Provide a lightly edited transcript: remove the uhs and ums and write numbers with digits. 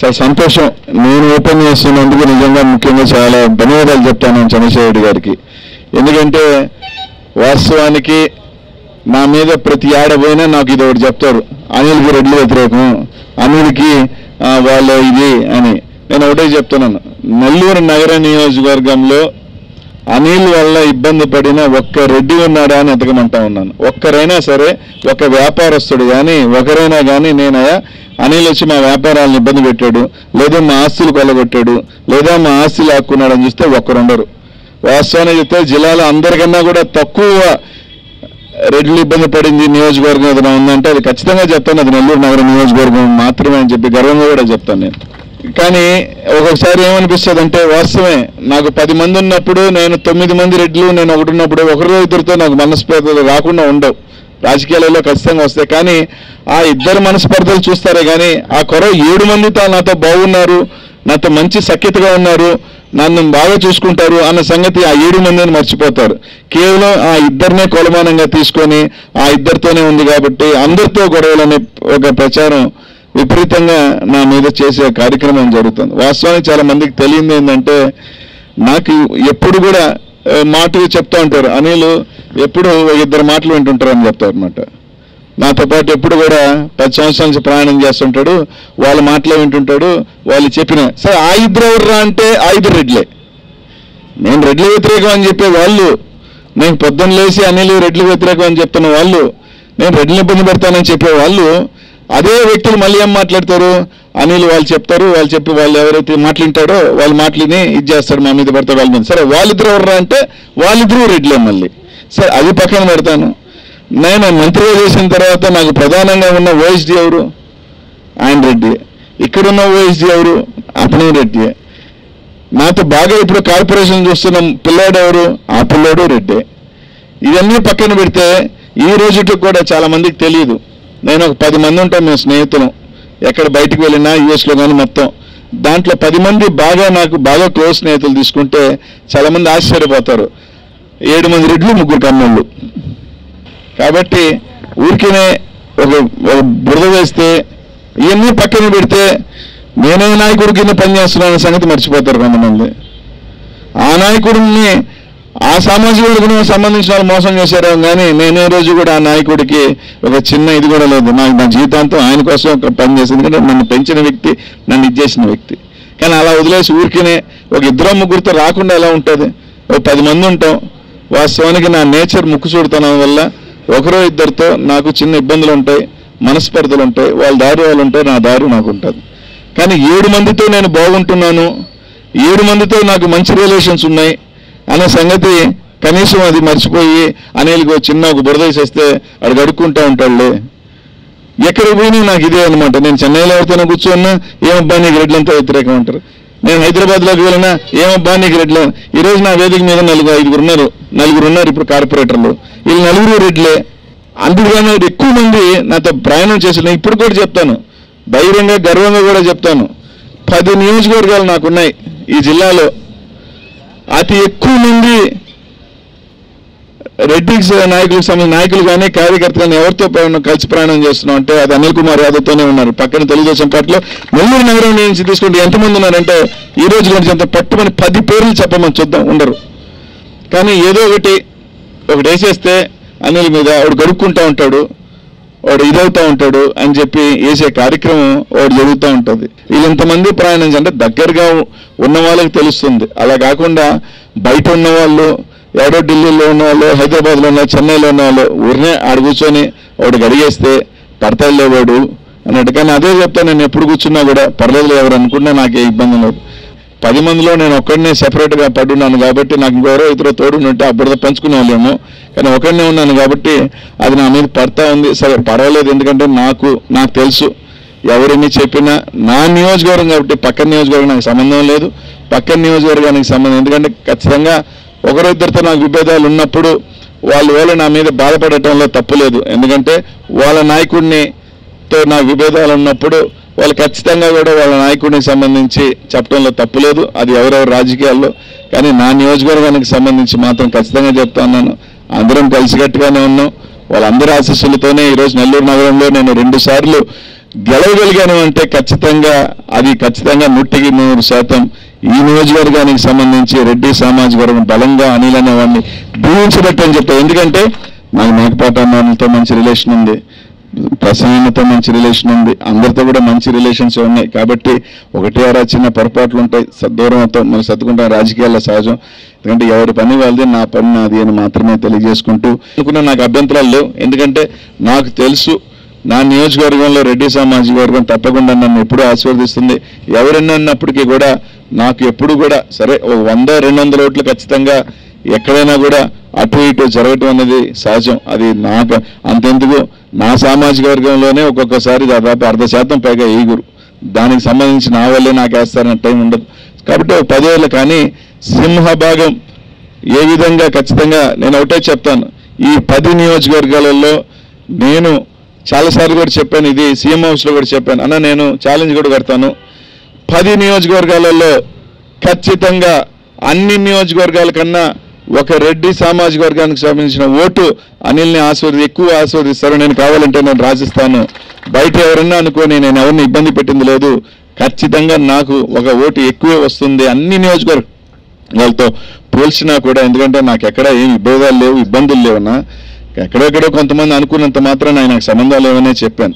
చాలా సంతోషం. నేను ఓపెన్ చేస్తున్నందుకు నిజంగా ముఖ్యంగా చాలా ధన్యవాదాలు చెప్తాను చంద్రశేఖర్ రెడ్డి గారికి. ఎందుకంటే వాస్తవానికి నా మీద ప్రతి ఆడపోయినా నాకు ఇది ఒకటి చెప్తారు, అనిల్కి రెడ్డి వ్యతిరేకం, అనిల్కి వాళ్ళు ఇది అని. నేను ఒకటే చెప్తున్నాను, నెల్లూరు నగర నియోజకవర్గంలో అనిల్ వల్ల ఇబ్బంది పడిన ఒక్క రెడ్డి ఉన్నాడా అని ఎతకమంటా ఉన్నాను. ఒక్కరైనా సరే, ఒక వ్యాపారస్తుడు కానీ ఒకరైనా కానీ నేనయా అనిల్ వచ్చి మా వ్యాపారాలను ఇబ్బంది పెట్టాడు, లేదా మా ఆస్తులు కొల్లగొట్టాడు, లేదా మా ఆస్తులు లాక్కున్నాడు అని చూస్తే ఒక్కరుండరు. వాస్తవానికి చెప్తే జిల్లాలో అందరికన్నా కూడా తక్కువ రెడ్లు ఇబ్బంది పడింది నియోజకవర్గం ఏదైనా ఉందంటే అది ఖచ్చితంగా చెప్తాను, అది నెల్లూరు నగర నియోజకవర్గం మాత్రమే అని చెప్పి గర్వంగా కూడా చెప్తాను నేను. కానీ ఒక్కొక్కసారి ఏమనిపిస్తుంది అంటే, వాస్తవమే, నాకు 10 మంది ఉన్నప్పుడు నేను 9 మంది రెడ్లు నేను ఒకటి ఉన్నప్పుడు ఒకరిలో ఇద్దరితో నాకు మనస్పర్ధలు రాకుండా ఉండవు. రాజకీయాలలో ఖచ్చితంగా వస్తాయి, కానీ ఆ ఇద్దరు మనస్పర్ధలు చూస్తారే కానీ ఆ కొర 7 మందితో నాతో బాగున్నారు, నాతో మంచి సఖ్యతగా ఉన్నారు, నన్ను బాగా చూసుకుంటారు అన్న సంగతి ఆ 7 మందిని మర్చిపోతారు. కేవలం ఆ ఇద్దరినే కొలమానంగా తీసుకొని ఆ ఇద్దరితోనే ఉంది కాబట్టి అందరితో గొడవలనే ఒక ప్రచారం విపరీతంగా నా మీద చేసే కార్యక్రమం జరుగుతుంది. వాస్తవానికి చాలా మందికి తెలియదు ఏంటంటే, నాకు ఎప్పుడు కూడా మాటలు చెప్తూ ఉంటారు, అనిల్ ఎప్పుడు 2 మాటలు వింటుంటారు అని చెప్తారు అనమాట. నాతో పాటు ఎప్పుడు కూడా 10 సంవత్సరాల నుంచి ప్రయాణం చేస్తుంటాడు, వాళ్ళ మాటలే వింటుంటాడు, వాళ్ళు చెప్పిన సరే ఆ ఇద్దరు ఎవర్రా అంటే ఆ ఇద్దరు రెడ్లే. నేను రెడ్ల వ్యతిరేకం అని చెప్పే వాళ్ళు, నేను పొద్దున్న లేచి అనిల్ రెడ్ల వ్యతిరేకం అని చెప్తున్న వాళ్ళు, నేను రెడ్లను ఇబ్బంది పెడతానని చెప్పే వాళ్ళు, అదే వ్యక్తులు మళ్ళీ ఏం మాట్లాడతారు, అనిల్ వాళ్ళు చెప్తారు, వాళ్ళు చెప్పి వాళ్ళు ఎవరైతే మాట్లాంటాడో వాళ్ళు మాటలని ఇది చేస్తాడు, మా మీద పడతాడు వాళ్ళ మీద. సరే వాళ్ళిద్దరు ఎవర్రా అంటే వాళ్ళిద్దరూ రెడ్లే. మళ్ళీ సరే అది పక్కన పెడతాను. నేను మంత్రిగా చేసిన తర్వాత నాకు ప్రధానంగా ఉన్న ఓఎస్డీ ఎవరు, ఆయన రెడ్డి. ఇక్కడున్న ఓఎస్డీ ఎవరు, అతను రెడ్డి. నాతో బాగా ఇప్పుడు కార్పొరేషన్ చూస్తున్న పిల్లాడు ఎవరు, ఆ పిల్లాడు రెడ్డి. ఇవన్నీ పక్కన పెడితే ఈ రోజుకి కూడా చాలా మందికి తెలియదు, నేను ఒక 10 మంది ఉంటాం మేము స్నేహితులం, ఎక్కడ బయటకు వెళ్ళినా యూఎస్లో కానీ మొత్తం దాంట్లో 10 మంది నాకు బాగా క్లోజ్ స్నేహితులు తీసుకుంటే చాలామంది ఆశ్చర్యపోతారు. 7 మంది రెడ్లు, 3 కమ్మోళ్ళు. కాబట్టి ఊరికేనే ఒక బురద వేస్తే ఇవన్నీ పక్కన పెడితే నేనే నాయకుడి కింద పనిచేస్తున్నాను సంగతి మర్చిపోతారు కొంతమంది. ఆ నాయకుడిని ఆ సామాజిక వర్గానికి సంబంధించిన వాళ్ళు మోసం చేశారు, కానీ నేనే రోజు కూడా ఆ నాయకుడికి ఒక చిన్న ఇది కూడా లేదు. నా జీవితాంతం ఆయన కోసం పనిచేసింది, ఎందుకంటే నన్ను పెంచిన వ్యక్తి, నన్ను ఇచ్చేసిన వ్యక్తి. కానీ అలా వదిలేసి ఊరికేనే ఒక 2-3తో రాకుండా ఎలా ఉంటుంది, ఒక 10 మంది ఉంటాం. వాస్తవానికి నా నేచర్ ముక్కు చూడతనం వల్ల 1-2తో నాకు చిన్న ఇబ్బందులు ఉంటాయి, మనస్పర్ధలు ఉంటాయి, వాళ్ళ దారి వాళ్ళు ఉంటాయి, నా దారి నాకు ఉంటుంది. కానీ 7 మందితో నేను బాగుంటున్నాను, 7 మందితో నాకు మంచి రిలేషన్స్ ఉన్నాయి అనే సంగతి కనీసం అది మర్చిపోయి అనిల్కి ఒక బురద వేసేస్తే అడిగి అడుక్కుంటూ ఉంటాడులే. ఎక్కడికి పోయినా నాకు ఇదే అనమాట. నేను చెన్నైలో ఎవరితోనే కూర్చోన్నా, ఏమబ్బా నీకు రెడ్లంతా వ్యతిరేకం అంటారు. నేను హైదరాబాద్లోకి వెళ్ళినా, ఏమబ్బా నీకు రెడ్లు. ఈరోజు నా వేదిక మీద 4-5 ఉన్నారు ఇప్పుడు కార్పొరేటర్లు, వీళ్ళు 4 రెడ్లే. అందుకని ఎక్కువ మంది నాతో ప్రయాణం చేసిన. ఇప్పుడు కూడా చెప్తాను, ధైర్యంగా గర్వంగా కూడా చెప్తాను, 10 నియోజకవర్గాలు నాకున్నాయి ఈ జిల్లాలో. అతి ఎక్కువ మంది రెడ్డి నాయకులు కానీ కార్యకర్తలు కానీ ఎవరితో కలిసి ప్రయాణం చేస్తున్నాం అంటే అది అనిల్ కుమార్ యాదవ్తోనే ఉన్నారు. పక్కన తెలుగుదేశం పార్టీలో నెల్లూరు నగరం నుంచి తీసుకుంటే ఎంతమంది ఉన్నారంటే ఈ రోజు కొంచెం పట్టుమని 10 పేర్లు చెప్పమని చూద్దాం, ఉండరు. కానీ ఏదో ఒకటి వేసేస్తే అనిల్ మీద వాడు గడుక్కుంటూ ఉంటాడు, వాడు ఇదవుతూ ఉంటాడు అని చెప్పి వేసే కార్యక్రమం వాడు జరుగుతూ ఉంటుంది. వీళ్ళంతమంది ప్రయాణం అంటే దగ్గరగా ఉన్న వాళ్ళకి తెలుస్తుంది. అలా కాకుండా బయట ఉన్న వాళ్ళు, ఎవడో ఢిల్లీలో ఉన్న వాళ్ళు, హైదరాబాద్లో ఉన్న, చెన్నైలో ఉన్న వాళ్ళు ఊరినే ఆడ కూర్చొని వాడు గడిగేస్తే పడతాడులేవాడు అన్నట్టు. కానీ అదే చెప్తాను, నేను ఎప్పుడు కూర్చున్నా కూడా పర్లేదు, ఎవరు అనుకున్నా నాకే ఇబ్బంది లేదు. 10 మందిలో నేను ఒక్కడినే సెపరేట్గా పడున్నాను కాబట్టి నాకు ఇంకెవరో ఇతర తోడు ఉంటే అప్పుడు పంచుకునే వాళ్ళేమో, కానీ ఒకడినే ఉన్నాను కాబట్టి అది నా మీద పడతా ఉంది. సరే పర్వాలేదు, ఎందుకంటే నాకు తెలుసు ఎవరిని చెప్పినా నా నియోజకవర్గం కాబట్టి పక్కన నియోజకవర్గం నాకు సంబంధం లేదు, పక్కన నియోజకవర్గానికి సంబంధం. ఎందుకంటే ఖచ్చితంగా 1-2తో నాకు విభేదాలు ఉన్నప్పుడు వాళ్ళు నా మీద బాధపడటంలో తప్పు లేదు. ఎందుకంటే వాళ్ళ నాయకుడినితో నాకు విభేదాలు ఉన్నప్పుడు వాళ్ళు ఖచ్చితంగా కూడా వాళ్ళ నాయకుడికి సంబంధించి చెప్పడంలో తప్పు లేదు, అది ఎవరెవరు రాజకీయాల్లో. కానీ నా నియోజకవర్గానికి సంబంధించి మాత్రం ఖచ్చితంగా చెప్తా ఉన్నాను, అందరం కలిసికట్టుగానే ఉన్నాం. వాళ్ళందరి ఆశీస్సులతోనే ఈరోజు నెల్లూరు నగరంలో నేను 2 సార్లు గెలవగలిగాను అంటే ఖచ్చితంగా అది ఖచ్చితంగా 100% ఈ నియోజకవర్గానికి సంబంధించి రెడ్డి సామాజిక వర్గం బలంగా అనిల్ అనే వాడిని దీవించబట్టని చెప్పారు. ఎందుకంటే నాకు మేకపాటి అన్నతో మంచి రిలేషన్ ఉంది, ప్రసన్నతో మంచి రిలేషన్ ఉంది, అందరితో కూడా మంచి రిలేషన్స్ ఉన్నాయి. కాబట్టి ఒకటి ఆరా చిన్న పొరపాట్లు ఉంటాయి, దూరంతో మనం సర్దుకుంటాం, రాజకీయాల్లో సహజం. ఎందుకంటే ఎవరి పని వాళ్ళది, నా పని నాది అని మాత్రమే తెలియజేసుకుంటూ అనుకున్న నాకు అభ్యంతరాలు లేవు. ఎందుకంటే నాకు తెలుసు నా నియోజకవర్గంలో రెడ్డి సామాజిక వర్గం తప్పకుండా నన్ను ఎప్పుడూ ఆశీర్వదిస్తుంది. ఎవరన్నా అన్నప్పటికీ కూడా నాకు ఎప్పుడు కూడా సరే 100-200 ఓట్లు ఖచ్చితంగా ఎక్కడైనా కూడా అటు ఇటు జరగటం అనేది సహజం. అది నాకు అంతెందుకు నా సామాజిక వర్గంలోనే ఒక్కొక్కసారి దాదాపు 1/2% పైగా ఈగురు, దానికి సంబంధించి నా వల్లే నాకు వేస్తారన్న టైం ఉండదు. కాబట్టి 10 ఏళ్ళు కానీ సింహభాగం ఏ విధంగా ఖచ్చితంగా నేను ఒకటే చెప్తాను, ఈ 10 నియోజకవర్గాలలో నేను చాలాసార్లు కూడా చెప్పాను, ఇది సీఎం హౌస్లో కూడా చెప్పాను, అన్న నేను ఛాలెంజ్ కూడా పెడతాను. 10 నియోజకవర్గాలలో ఖచ్చితంగా అన్ని నియోజకవర్గాల కన్నా ఒక రెడ్డి సామాజిక వర్గానికి సంబంధించిన ఓటు అనిల్ని ఎక్కువ ఆశీర్వదిస్తారు. నేను కావాలంటే నేను రాసిస్తాను, బయట ఎవరన్నా అనుకోని నేను ఎవరిని ఇబ్బంది పెట్టింది లేదు. ఖచ్చితంగా నాకు ఒక ఓటు ఎక్కువే వస్తుంది అన్ని నియోజకవర్గాలతో పోల్చినా కూడా. ఎందుకంటే నాకు ఎక్కడ ఏం ఇబ్బందులు లేవన్నా, ఎక్కడెక్కడో కొంతమంది అనుకున్నంత మాత్రం నాకు సంబంధాలు లేవనే చెప్పాను.